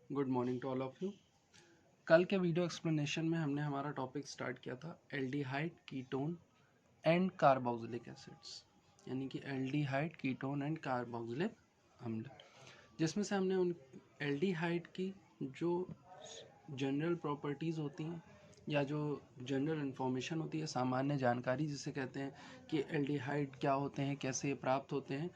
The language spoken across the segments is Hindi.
Good morning to all of you. कल के वीडियो एक्सप्लेनेशन में हमने हमारा टॉपिक स्टार्ट किया था aldehyde, ketone and carboxylic acids, यानी कि एल्डिहाइड, कीटोन एंड कार्बोक्सिलिक अम्ल, जिसमें से हमने उन एल्डिहाइड की जो जनरल प्रॉपर्टीज़ होती हैं या जो जनरल इन्फॉर्मेशन होती है, सामान्य जानकारी जिसे कहते हैं कि एल्डिहाइड क्या होते हैं, कैसे प्राप्त होते हैं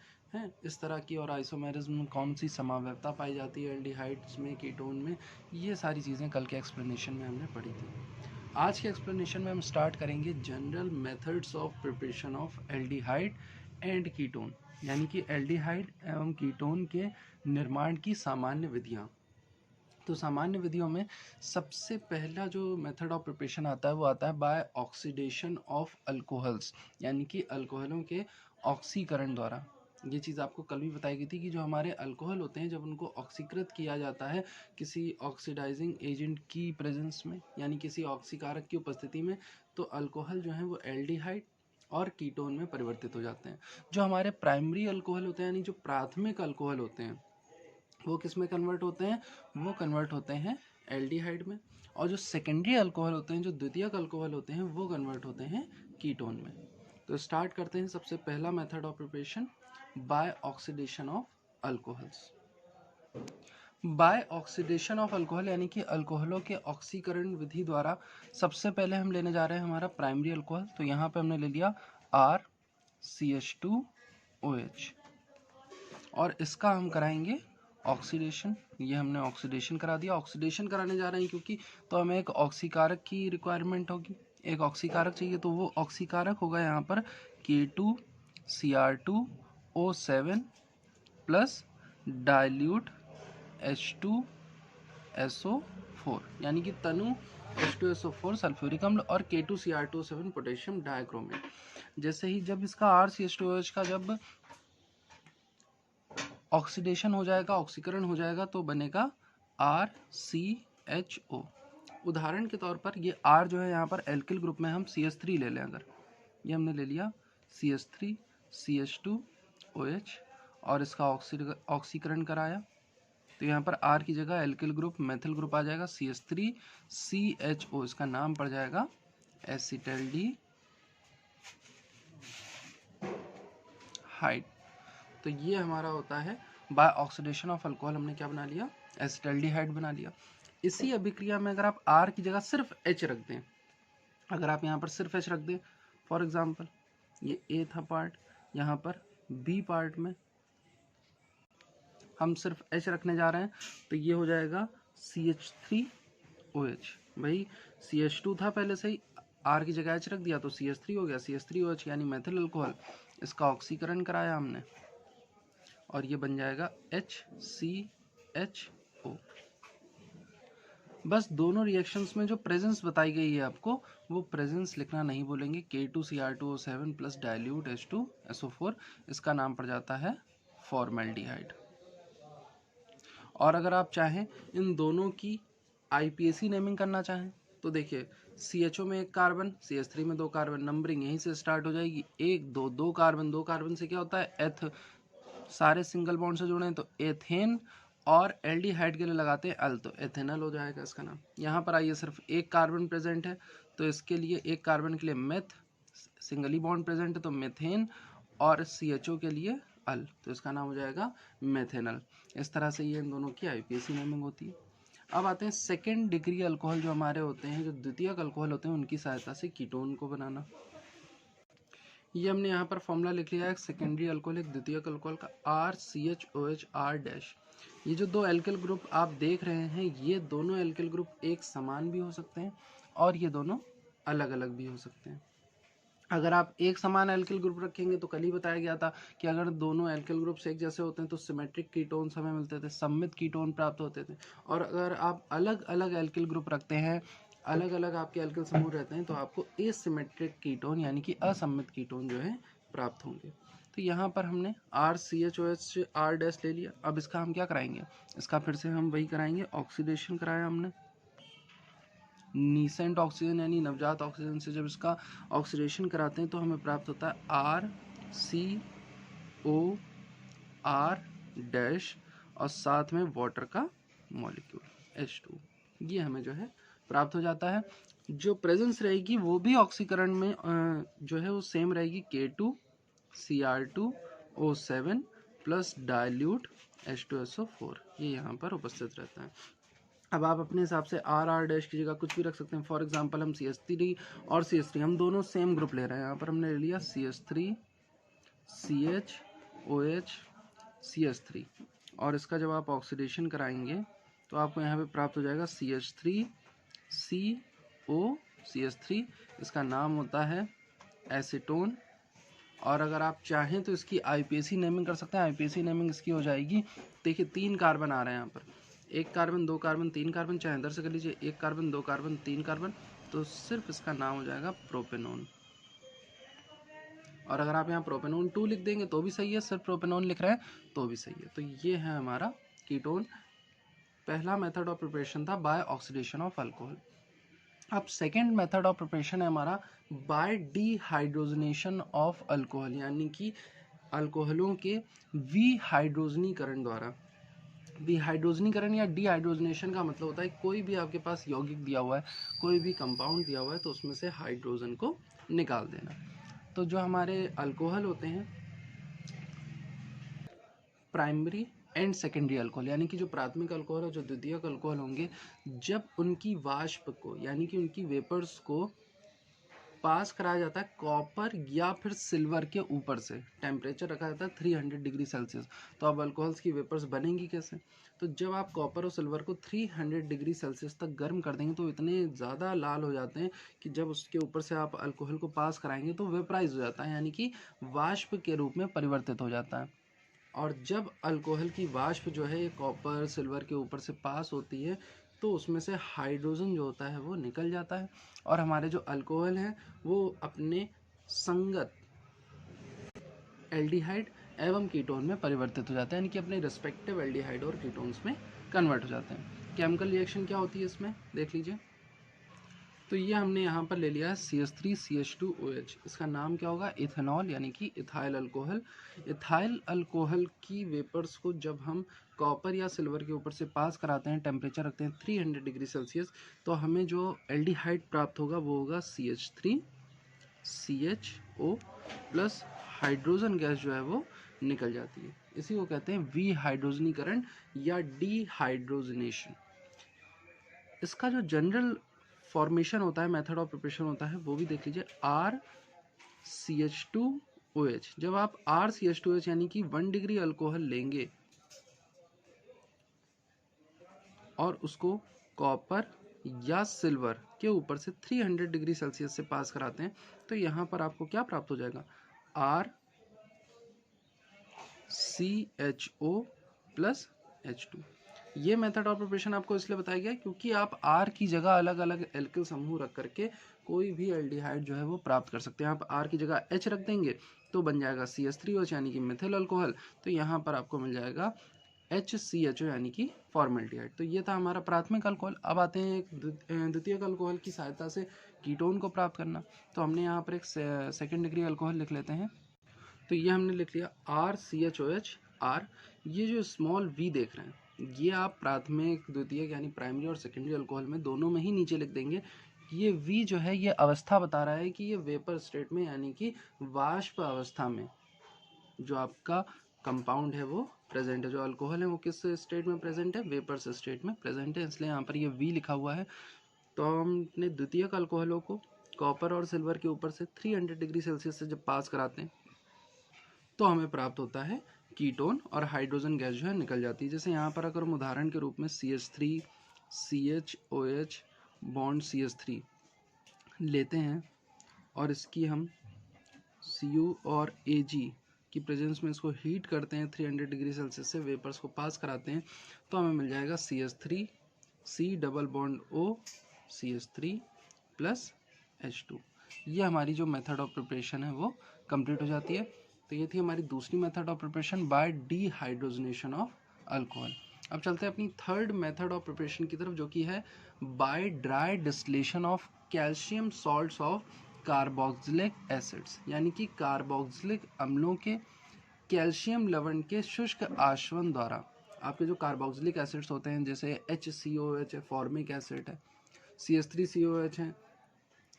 इस तरह की, और आइसोमेरिज्म में कौन सी समावयवता पाई जाती है एल्डिहाइड्स में, कीटोन में, ये सारी चीज़ें कल के एक्सप्लेनेशन में हमने पढ़ी थी। आज के एक्सप्लेनेशन में हम स्टार्ट करेंगे general methods of preparation of aldehyde and ketone, यानी कि एल्डिहाइड एवं कीटोन के निर्माण की सामान्य विधियाँ। तो सामान्य विधियों में सबसे पहला जो मेथड ऑफ प्रिपरेशन आता है वो आता है बाय ऑक्सीडेशन ऑफ अल्कोहल्स, यानी कि अल्कोहलों के ऑक्सीकरण द्वारा। ये चीज़ आपको कल भी बताई गई थी कि जो हमारे अल्कोहल होते हैं जब उनको ऑक्सीकृत किया जाता है किसी ऑक्सीडाइजिंग एजेंट की प्रेजेंस में, यानी किसी ऑक्सीकारक की उपस्थिति में, तो अल्कोहल जो है वो एल्डिहाइड और कीटोन में परिवर्तित हो जाते हैं। जो हमारे प्राइमरी अल्कोहल होते हैं, यानी जो प्राथमिक अल्कोहल होते हैं, वो किस में कन्वर्ट होते हैं? वो कन्वर्ट होते हैं एल्डिहाइड में। और जो सेकेंडरी अल्कोहल होते हैं, जो द्वितीयक अल्कोहल होते हैं, वो कन्वर्ट होते हैं कीटोन में। तो स्टार्ट करते हैं सबसे पहला method of preparation, by oxidation of alcohols. By oxidation of alcohol यानी कि अल्कोहलों के ऑक्सीकरण विधि द्वारा सबसे पहले हम लेने जा रहे हैं हमारा प्राइमरी अल्कोहल। तो यहाँ पे हमने ले लिया RCH2OH और इसका हम कराएंगे ऑक्सीडेशन। ये हमने ऑक्सीडेशन करा दिया। ऑक्सीडेशन कराने जा रहे हैं क्योंकि तो हमें एक ऑक्सीकारक की रिक्वायरमेंट होगी, एक ऑक्सीकारक चाहिए, तो वो ऑक्सीकारक होगा यहाँ पर K2Cr2O7 प्लस डाइल्यूट H2SO4, यानी कि तनु H2SO4 सल्फ्यूरिक अम्ल और K2Cr2O7 पोटेशियम डाइक्रोमेट। जैसे ही जब इसका RCH2OH का जब ऑक्सीडेशन हो जाएगा, ऑक्सीकरण हो जाएगा, तो बनेगा RCHO। उदाहरण के तौर पर ये R जो है यहाँ पर एल्किल ग्रुप में हम CH3 ले लें, अगर ये हमने ले लिया CH3 CH2OH और इसका ऑक्सीकरण कराया, तो यहाँ पर R की जगह एल्किल ग्रुप, मेथिल ग्रुप आ जाएगा CH3CHO, इसका नाम पड़ जाएगा एसिटल्डिहाइड। तो ये हमारा होता है बाय ऑक्सीडेशन ऑफ अल्कोहल, हमने क्या बना लिया? एसिटल्डिहाइड बना लिया। इसी अभिक्रिया में अगर आप R की जगह सिर्फ H रख दें, अगर आप यहाँ पर सिर्फ H रख दें, फॉर एग्जांपल ये A था पार्ट, यहाँ पर B पार्ट में हम सिर्फ H रखने जा रहे हैं, तो ये हो जाएगा CH3OH। भाई CH2 था पहले से ही, R की जगह H रख दिया तो CH3 हो गया, CH3OH यानी मेथिल अल्कोहल। इसका ऑक्सीकरण कराया हमने और ये बन जाएगा HCHO। बस दोनों रिएक्शंस में जो प्रेजेंस बताई गई है आपको, वो प्रेजेंस लिखना नहीं बोलेंगे। K2Cr2O7 प्लस डाइल्यूट H2SO4, इसका नाम पड़ जाता है फॉर्मेल्डिहाइड। और अगर आप चाहें इन दोनों की IPAC नेमिंग करना चाहें तो देखिए, CHO में एक कार्बन, CH3 में 2 कार्बन, नंबरिंग यहीं से स्टार्ट हो जाएगी, 1 2 2 कार्बन, 2 कार्बन से क्या होता है? एथ, सारे सिंगल बॉन्ड से जुड़े हैं तो एथेन, और एल्डिहाइड के लिए लगाते हैं अल, तो एथेनल हो जाएगा इसका नाम। यहाँ पर आइए, सिर्फ एक कार्बन प्रेजेंट है तो इसके लिए, एक कार्बन के लिए मेथ, सिंगली बॉन्ड प्रेजेंट है तो मेथेन, और CHO के लिए अल, तो इसका नाम हो जाएगा मेथेनल। इस तरह से ये इन दोनों की IPAC नेमिंग होती है। अब आते हैं सेकेंड डिग्री अल्कोहल जो हमारे होते हैं, जो द्वितीयक अल्कोहल होते हैं, उनकी सहायता से कीटोन को बनाना। ये हमने यहाँ पर फॉर्मूला लिख लिया है सेकेंडरी अल्कोहल, एक द्वितीयक अल्कोहल का, RCHOH R-। ये जो दो एल्किल ग्रुप आप देख रहे हैं, ये दोनों एल्किल ग्रुप एक समान भी हो सकते हैं और ये दोनों अलग अलग भी हो सकते हैं। अगर आप एक समान एल्किल ग्रुप रखेंगे तो कल ही बताया गया था कि अगर दोनों एल्किल ग्रुप्स एक जैसे होते हैं तो सिमेट्रिक कीटोन्स हमें मिलते थे, सममित कीटोन प्राप्त होते थे। और अगर आप अलग अलग एल्किल ग्रुप रखते हैं, अलग अलग आपके एल्किल समूह रहते हैं, तो आपको एसिमेट्रिक कीटोन यानी कि असम्मित कीटोन जो है प्राप्त होंगे। तो यहाँ पर हमने RCHOH R- ले लिया। अब इसका हम क्या कराएंगे? इसका फिर से हम वही कराएंगे, ऑक्सीडेशन कराया हमने। नीसेंट ऑक्सीजन यानी नवजात ऑक्सीजन से जब इसका ऑक्सीडेशन कराते हैं तो हमें प्राप्त होता है RCOR- और साथ में वाटर का मॉलिक्यूल H2, ये हमें जो है प्राप्त हो जाता है। जो प्रेजेंस रहेगी वो भी ऑक्सीकरण में जो है वो सेम रहेगी, K2Cr2O7 प्लस डाइल्यूट H2SO4, ये यहाँ पर उपस्थित रहता है। अब आप अपने हिसाब से R डैश की जगह कुछ भी रख सकते हैं। फॉर एग्जांपल हम CH3 और CH3 हम दोनों सेम ग्रुप ले रहे हैं। यहाँ पर हमने ले लिया CH3 CHOH CH3, और इसका जब आप ऑक्सीडेशन कराएंगे तो आपको यहाँ पे प्राप्त हो जाएगा CH3CO CH3, इसका नाम होता है एसीटोन। और अगर आप चाहें तो इसकी IPAC नेमिंग कर सकते हैं। IPAC नेमिंग इसकी हो जाएगी, देखिए 3 कार्बन आ रहे हैं यहाँ पर, 1 कार्बन 2 कार्बन 3 कार्बन, चाहे इधर से कर लीजिए 1 कार्बन 2 कार्बन 3 कार्बन, तो सिर्फ इसका नाम हो जाएगा प्रोपेनोन। और अगर आप यहाँ प्रोपेनोन 2 लिख देंगे तो भी सही है, सिर्फ प्रोपेनोन लिख रहे हैं तो भी सही है। तो ये है हमारा कीटोन। पहला मेथड ऑफ प्रिपरेशन था बाय ऑक्सीडेशन ऑफ अल्कोहल। अब सेकेंड मेथड ऑफ प्रिपरेशन है हमारा बाय डीहाइड्रोजनेशन ऑफ अल्कोहल, यानी कि अल्कोहलों के विहाइड्रोजनीकरण द्वारा। विहाइड्रोजनीकरण या डीहाइड्रोजनेशन का मतलब होता है कोई भी आपके पास यौगिक दिया हुआ है, कोई भी कंपाउंड दिया हुआ है, तो उसमें से हाइड्रोजन को निकाल देना। तो जो हमारे अल्कोहल होते हैं, प्राइमरी एंड सेकेंडरी अल्कोहल, यानी कि जो प्राथमिक अल्कोहल और जो द्वितीयक अल्कोहल होंगे, जब उनकी वाष्प को यानी कि उनकी वेपर्स को पास कराया जाता है कॉपर या फिर सिल्वर के ऊपर से, टेम्परेचर रखा जाता है 300 डिग्री सेल्सियस। तो अब अल्कोहल्स की वेपर्स बनेंगी कैसे? तो जब आप कॉपर और सिल्वर को 300 डिग्री सेल्सियस तक गर्म कर देंगे तो इतने ज़्यादा लाल हो जाते हैं कि जब उसके ऊपर से आप अल्कोहल को पास कराएंगे तो वेपराइज हो जाता है, यानी कि वाष्प के रूप में परिवर्तित हो जाता है। और जब अल्कोहल की वाष्प जो है कॉपर सिल्वर के ऊपर से पास होती है तो उसमें से हाइड्रोजन जो होता है वो निकल जाता है, और हमारे जो अल्कोहल हैं वो अपने संगत एल्डिहाइड एवं कीटोन में परिवर्तित हो जाते हैं, यानी कि अपने रिस्पेक्टिव एल्डिहाइड और कीटोन्स में कन्वर्ट हो जाते हैं। केमिकल रिएक्शन क्या होती है इसमें देख लीजिए। तो ये हमने यहाँ पर ले लिया है CH3CH2OH, इसका नाम क्या होगा? इथेनॉल, यानी कि इथाइल अल्कोहल। इथाइल अल्कोहल की वेपर्स को जब हम कॉपर या सिल्वर के ऊपर से पास कराते हैं, टेम्परेचर रखते हैं 300 डिग्री सेल्सियस, तो हमें जो एल्डिहाइड प्राप्त होगा वो होगा CH3CHO प्लस हाइड्रोजन गैस जो है वो निकल जाती है। इसी को कहते हैं विहाइड्रोजनीकरण या डीहाइड्रोजनेशन। इसका जो जनरल फॉर्मेशन होता है, मेथड ऑफ प्रिपरेशन होता है, वो भी देख लीजिए। RCH2OH, जब आप RCH2OH यानी कि 1 डिग्री अल्कोहल लेंगे और उसको कॉपर या सिल्वर के ऊपर से 300 डिग्री सेल्सियस से पास कराते हैं तो यहाँ पर आपको क्या प्राप्त हो जाएगा? RCHO plus H2। ये मेथड ऑफ प्रिपरेशन आपको इसलिए बताया गया क्योंकि आप R की जगह अलग अलग एल्किल समूह रख करके कोई भी एल्डिहाइड जो है वो प्राप्त कर सकते हैं। आप R की जगह H रख देंगे तो बन जाएगा CH3OH यानी कि मिथिल अल्कोहल, तो यहाँ पर आपको मिल जाएगा HCHO यानी कि फॉर्मेल्डिहाइड। तो ये था हमारा प्राथमिक अल्कोहल। अब आते हैं एक द्वितीयक अल्कोहल की सहायता से कीटोन को प्राप्त करना। तो हमने यहाँ पर एक सेकेंड डिग्री अल्कोहल लिख लेते हैं। तो ये हमने लिख लिया RCHOH R। ये जो स्मॉल v देख रहे हैं ये आप प्राथमिक द्वितीयक यानी प्राइमरी और सेकेंडरी अल्कोहल में दोनों में ही नीचे लिख देंगे। ये v जो है ये अवस्था बता रहा है कि ये वेपर स्टेट में यानी कि वाष्प अवस्था में जो आपका कंपाउंड है वो प्रेजेंट है। जो अल्कोहल है वो किस स्टेट में प्रेजेंट है? वेपर्स स्टेट में प्रेजेंट है, इसलिए यहाँ पर ये v लिखा हुआ है। तो हमने द्वितीयक अल्कोहलों को कॉपर और सिल्वर के ऊपर से 300 डिग्री सेल्सियस से जब पास कराते हैं तो हमें प्राप्त होता है कीटोन और हाइड्रोजन गैस जो है निकल जाती है। जैसे यहाँ पर अगर हम उदाहरण के रूप में CH3CHOH बॉन्ड CH3 लेते हैं और इसकी हम Cu और Ag की प्रेजेंस में इसको हीट करते हैं 300 डिग्री सेल्सियस से, वेपर्स को पास कराते हैं तो हमें मिल जाएगा CH3C double bond O CH3 plus H2। ये हमारी जो मेथड ऑफ प्रिपरेशन है वो कंप्लीट हो जाती है। तो ये थी हमारी दूसरी method of preparation bye dehydrogenation of alcohol. अब चलते हैं अपनी थर्ड मेथड ऑफ प्रिपरेशन की तरफ, जो कि है by dry distillation of calcium salts of carboxylic acids, यानी कि कार्बोक्सिलिक अम्लों के कैल्शियम लवण के शुष्क आश्वन द्वारा आपके जो कार्बोक्सिलिक एसिड्स होते हैं जैसे HCOH है, फॉर्मिक एसिड है, CH3COH है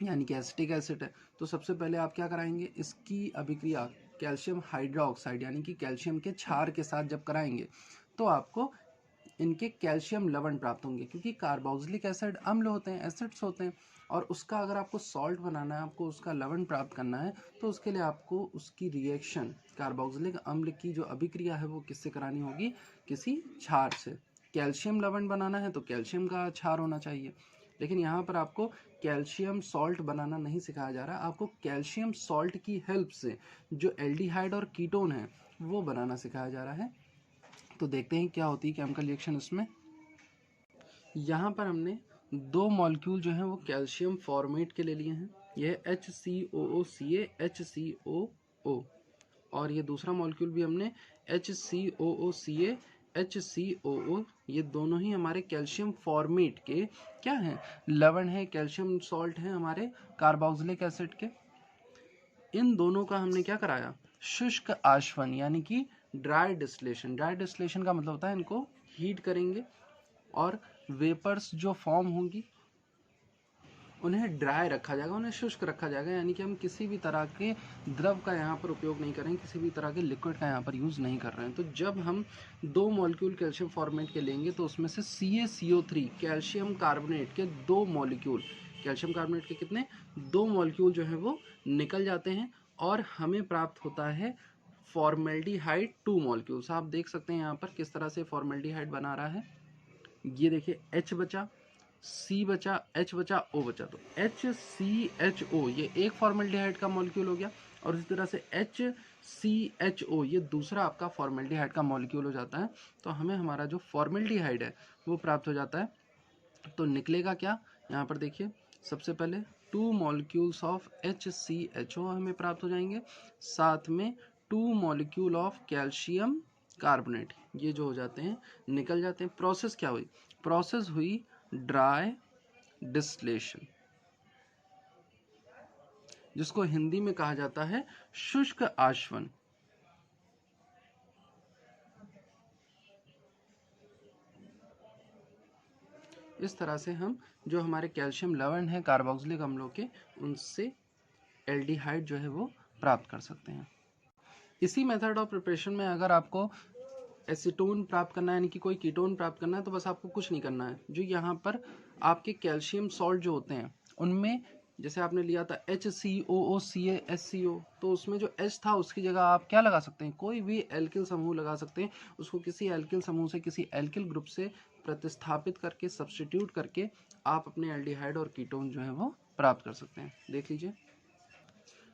यानी कि एसिटिक एसिड है। तो सबसे पहले आप क्या कराएंगे, इसकी अभिक्रिया कैल्शियम हाइड्रोक्साइड यानी कि कैल्शियम के क्षार के साथ जब कराएंगे तो आपको इनके कैल्शियम लवण प्राप्त होंगे, क्योंकि कार्बोक्सिलिक एसिड अम्ल होते हैं, एसिड्स होते हैं, और उसका अगर आपको सॉल्ट बनाना है, आपको उसका लवण प्राप्त करना है, तो उसके लिए आपको उसकी रिएक्शन कार्बोक्सिलिक अम्ल की जो अभिक्रिया है वो किससे करानी होगी, किसी क्षार से। कैल्शियम लवण बनाना है तो कैल्शियम का क्षार होना चाहिए, लेकिन यहाँ पर आपको कैल्शियम सॉल्ट बनाना नहीं सिखाया जा रहा, आपको कैल्शियम सॉल्ट की हेल्प से जो एल्डिहाइड और कीटोन है वो बनाना सिखाया जा रहा है। तो देखते हैं क्या होती है केमिकल रिएक्शन इसमें। यहाँ पर हमने दो मॉलिक्यूल जो हैं वो कैल्शियम फॉर्मेट के ले लिए हैं, ये HCOOCA HCOO, और ये दूसरा मॉलिक्यूल भी हमने HCOOCA HCOO, ये दोनों ही हमारे कैल्शियम फॉर्मेट के क्या हैं, लवण है, कैल्शियम सॉल्ट है हमारे कार्बोक्सिलिक एसिड के। इन दोनों का हमने क्या कराया, शुष्क आशवन यानी कि ड्राई डिस्टिलेशन। ड्राई डिस्टिलेशन का मतलब होता है इनको हीट करेंगे और वेपर्स जो फॉर्म होंगी उन्हें ड्राई रखा जाएगा, उन्हें शुष्क रखा जाएगा, यानी कि हम किसी भी तरह के द्रव का यहाँ पर उपयोग नहीं करेंगे, किसी भी तरह के लिक्विड का यहाँ पर यूज़ नहीं कर रहे हैं। तो जब हम दो मॉलिक्यूल कैल्शियम फॉर्मेट के लेंगे तो उसमें से CaCO3 कैल्शियम कार्बोनेट के दो मॉलिक्यूल, कैल्शियम कार्बोनेट के कितने, दो मॉलिक्यूल जो है वो निकल जाते हैं और हमें प्राप्त होता है फॉर्मेल्डिहाइड 2 मॉलिक्यूल्स। आप देख सकते हैं यहाँ पर किस तरह से फॉर्मेल्डिहाइड बना रहा है, ये देखिए H बचा, C बचा, H बचा, O बचा, तो HCHO ये एक फॉर्मेल्डिहाइड का मॉलिक्यूल हो गया, और इसी तरह से HCHO ये दूसरा आपका फॉर्मेल्डिहाइड का मॉलिक्यूल हो जाता है। तो हमें हमारा जो फॉर्मेल्डिहाइड है वो प्राप्त हो जाता है। तो निकलेगा क्या, यहाँ पर देखिए सबसे पहले 2 मॉलिक्यूल्स ऑफ HCHO हमें प्राप्त हो जाएंगे, साथ में 2 मॉलिक्यूल ऑफ कैल्शियम कार्बोनेट, ये जो हो जाते हैं निकल जाते हैं। प्रोसेस क्या हुई, प्रोसेस हुई ड्राई डिस्टिलेशन, जिसको हिंदी में कहा जाता है शुष्क आशवन। इस तरह से हम जो हमारे कैल्शियम लवण है कार्बोक्सिलिक अम्लों के, उनसे एल्डिहाइड जो है वो प्राप्त कर सकते हैं। इसी मेथड ऑफ प्रिपरेशन में अगर आपको एसीटोन प्राप्त करना है यानी कि कोई कीटोन प्राप्त करना है, तो बस आपको कुछ नहीं करना है, जो यहाँ पर आपके कैल्शियम सॉल्ट जो होते हैं उनमें जैसे आपने लिया था HCOOCA HCO, तो उसमें जो H था उसकी जगह आप क्या लगा सकते हैं, कोई भी एल्किल समूह लगा सकते हैं, उसको किसी एल्किल समूह से किसी एल्किल ग्रुप से प्रतिस्थापित करके सब्सटीट्यूट करके आप अपने एल्डिहाइड और कीटोन जो है वो प्राप्त कर सकते हैं। देख लीजिए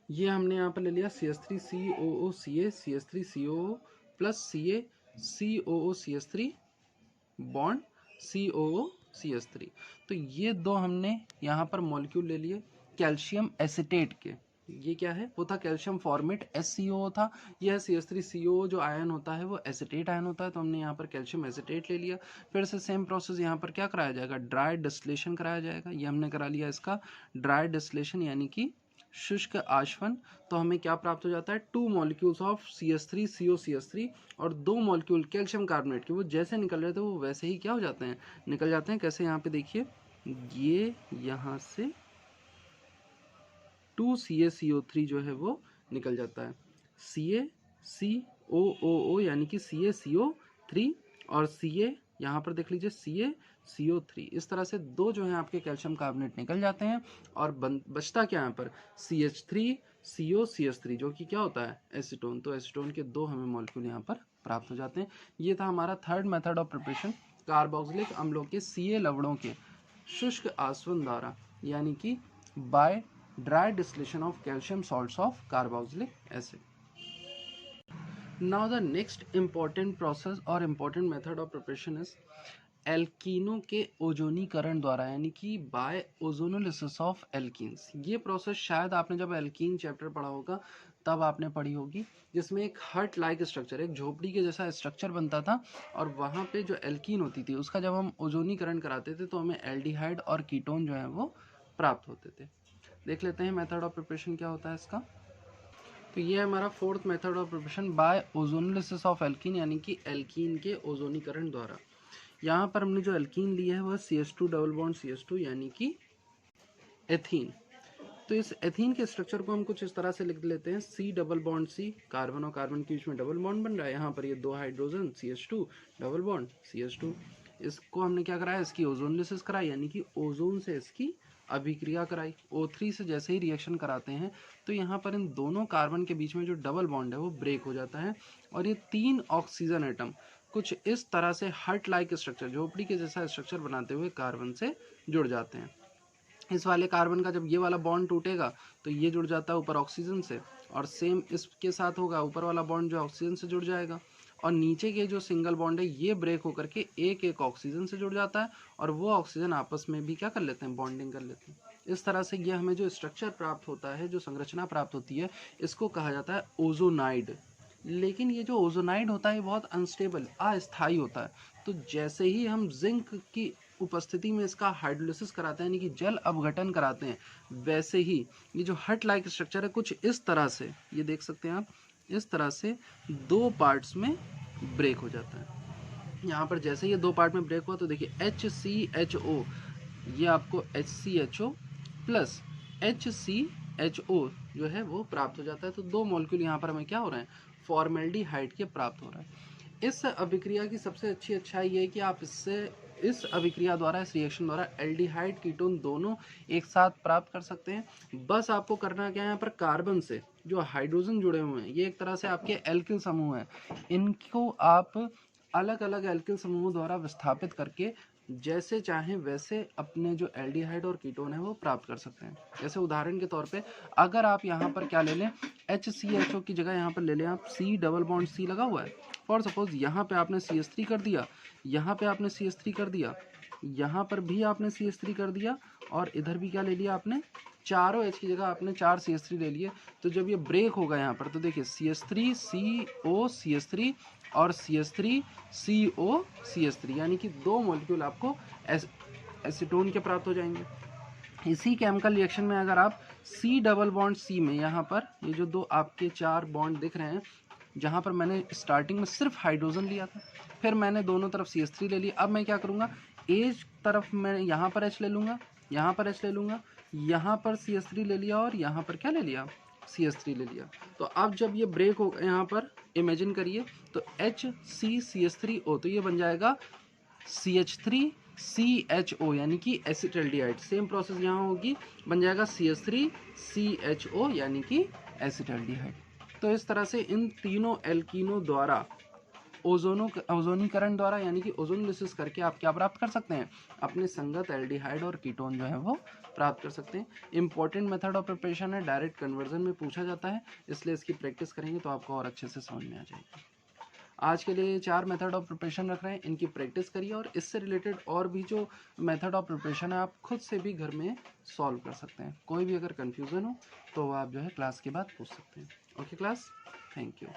ये हमने यहाँ पर ले लिया CH3COOCA CH3COO plus CaCOOCH3 bond COOCH3, तो ये दो हमने यहाँ पर मॉलिक्यूल ले लिए कैल्शियम एसिटेट के। ये क्या है, वो था कैल्शियम फॉर्मेट HCO था, यह CH3CO जो आयन होता है वो एसिटेट आयन होता है, तो हमने यहाँ पर कैल्शियम एसिटेट ले लिया। फिर से सेम प्रोसेस यहाँ पर क्या कराया जाएगा, ड्राई डिस्टिलेशन कराया जाएगा। ये हमने करा लिया इसका ड्राई डिस्टिलेशन यानी कि शुष्क आशवन। तो हमें क्या प्राप्त हो जाता है, 2 मॉलिक्यूल्स ऑफ CH3COCH3 और 2 मॉलिक्यूल कैल्शियम कार्बोनेट के, वो जैसे निकल रहे थे वो वैसे ही क्या हो जाते हैं, निकल जाते हैं। कैसे, यहाँ पे देखिए ये यहाँ से 2CaCO3 जो है वो निकल जाता है, CaCOOO यानी कि CaCO3 और Ca यहाँ पर देख लीजिए CaCO3। इस तरह से दो जो है आपके कैल्शियम कार्बोनेट निकल जाते हैं और बचता क्या यहाँ पर CH3COCH3 जो कि क्या होता है एसीटोन। तो एसीटोन के दो हमें मॉलिक्यूल यहाँ पर प्राप्त हो जाते हैं। ये था हमारा third method of preparation, carboxylic अम्लों के Ca लवणों के शुष्क आसवन द्वारा यानी कि by dry distillation of calcium salts of carboxylic acid. Now the next important process or important method of preparation is एल्कीनों के ओजोनीकरण द्वारा यानी कि बाय ओजोनोलिसिस ऑफ एल्कीन्स। ये प्रोसेस शायद आपने जब एल्कीन चैप्टर पढ़ा होगा तब आपने पढ़ी होगी, जिसमें एक हर्ट लाइक स्ट्रक्चर, एक झोपड़ी के जैसा स्ट्रक्चर बनता था, और वहाँ पे जो एल्कीन होती थी उसका जब हम ओजोनीकरण कराते थे तो हमें एल्डिहाइड और कीटोन जो है वो प्राप्त होते थे। देख लेते हैं मेथड ऑफ प्रिपरेशन क्या होता है इसका। तो ये है हमारा fourth method of preparation bye ozonolysis of alkene, यानी कि एल्कीन के ओजोनीकरण द्वारा। यहाँ पर हमने जो एल्कीन लिया है वह CH2 डबल बॉन्ड CH2 यानी कि एथीन। तो इस एथीन के स्ट्रक्चर को हम कुछ इस तरह से लिख लेते हैं, C double bond C, carbon और कार्बन के बीच में डबल बॉन्ड बन रहा है, यहाँ पर ये 2 hydrogen CH2 double bond CH2। इसको हमने क्या कराया, इसकी ओजोनलिसिस कराई, यानी कि ओजोन से इसकी अभिक्रिया कराई। O3 से जैसे ही रिएक्शन कराते हैं तो यहाँ पर इन दोनों कार्बन के बीच में जो डबल बॉन्ड है वो ब्रेक हो जाता है और ये 3 ऑक्सीजन एटम कुछ इस तरह से हर्ट लाइक स्ट्रक्चर, झोपड़ी के जैसा स्ट्रक्चर बनाते हुए कार्बन से जुड़ जाते हैं। इस वाले कार्बन का जब ये वाला बॉन्ड टूटेगा तो ये जुड़ जाता है ऊपर ऑक्सीजन से, और सेम इसके साथ होगा, ऊपर वाला बॉन्ड जो ऑक्सीजन से जुड़ जाएगा और नीचे के जो सिंगल बॉन्ड है ये ब्रेक होकर के एक एक ऑक्सीजन से जुड़ जाता है और वो ऑक्सीजन आपस में भी क्या कर लेते हैं, बॉन्डिंग कर लेते हैं। इस तरह से ये हमें जो स्ट्रक्चर प्राप्त होता है, जो संरचना प्राप्त होती है, इसको कहा जाता है ओजोनाइड। लेकिन ये जो ओजोनाइड होता है बहुत अनस्टेबल, अस्थायी होता है। तो जैसे ही हम जिंक की उपस्थिति में इसका हाइड्रोलिसिस कराते हैं, यानी कि जल अपघटन कराते हैं, वैसे ही ये जो हट लाइक स्ट्रक्चर है कुछ इस तरह से, ये देख सकते हैं आप, इस तरह से 2 पार्ट्स में ब्रेक हो जाता है। यहाँ पर जैसे ये 2 पार्ट में ब्रेक हुआ तो देखिए HCHO, ये आपको HCHO प्लस HCHO जो है वो प्राप्त हो जाता है। तो 2 मॉलिक्यूल यहाँ पर हमें क्या हो रहे हैं, फॉर्मेल्डिहाइड के प्राप्त हो रहा है। इस अभिक्रिया की सबसे अच्छी अच्छाई ये है कि आप इस अभिक्रिया द्वारा, इस रिएक्शन द्वारा एल्डिहाइड कीटोन दोनों एक साथ प्राप्त कर सकते हैं। बस आपको करना क्या है, यहाँ पर कार्बन से जो हाइड्रोजन जुड़े हुए हैं, ये एक तरह से आपके एल्किल समूह हैं, इनको आप अलग अलग एल्किल समूहों द्वारा विस्थापित करके जैसे चाहें वैसे अपने जो एल्डिहाइड और कीटोन है वो प्राप्त कर सकते हैं। जैसे उदाहरण के तौर पे अगर आप यहाँ पर क्या ले लें, HCHO की जगह यहाँ पर ले लें आप C डबल बॉन्ड C लगा हुआ है, फॉर सपोज यहाँ पे आपने CH3 कर दिया, यहाँ पे आपने CH3 कर दिया, यहाँ पर भी आपने CH3 कर दिया और इधर भी क्या ले लिया आपने, चारों H की जगह आपने 4 CH3 ले लिए। तो जब ये ब्रेक होगा यहाँ पर तो देखिए CH3 CO CH3 और CH3 CO CH3, यानी कि 2 मॉलिक्यूल आपको एसीटोन के प्राप्त हो जाएंगे। इसी केमिकल रिएक्शन में अगर आप C डबल बॉन्ड C में यहाँ पर ये जो 2 आपके 4 बॉन्ड दिख रहे हैं, जहाँ पर मैंने स्टार्टिंग में सिर्फ हाइड्रोजन लिया था, फिर मैंने दोनों तरफ CH3 ले लिया, अब मैं क्या करूँगा, एक तरफ मैं यहाँ पर H ले लूँगा, यहाँ पर H ले लूँगा, यहाँ पर CH3 ले लिया और यहाँ पर क्या ले लिया, CH3 ले लिया। तो अब जब ये ब्रेक हो यहाँ पर इमेजिन करिए तो HCCH3O, तो ये बन जाएगा CH3CHO यानी कि एसिटल्डिहाइड। सेम प्रोसेस यहाँ होगी, बन जाएगा CH3CHO यानी कि एसिटल्डिहाइड। तो इस तरह से इन तीनों एल्कीनों द्वारा ओजोनीकरण द्वारा, यानी कि ओजोनलिसिस करके आप क्या प्राप्त कर सकते हैं, अपने संगत एल्डिहाइड और कीटोन जो है वो प्राप्त कर सकते हैं। इंपॉर्टेंट मेथड ऑफ प्रिपरेशन है, डायरेक्ट कन्वर्जन में पूछा जाता है, इसलिए इसकी प्रैक्टिस करेंगे तो आपको और अच्छे से समझ में आ जाएगी। आज के लिए 4 मेथड ऑफ प्रिपरेशन रख रहे हैं, इनकी प्रैक्टिस करिए और इससे रिलेटेड और भी जो मेथड ऑफ प्रिपरेशन है आप खुद से भी घर में सॉल्व कर सकते हैं। कोई भी अगर कन्फ्यूज़न हो तो आप जो है क्लास के बाद पूछ सकते हैं। Okay class, thank you.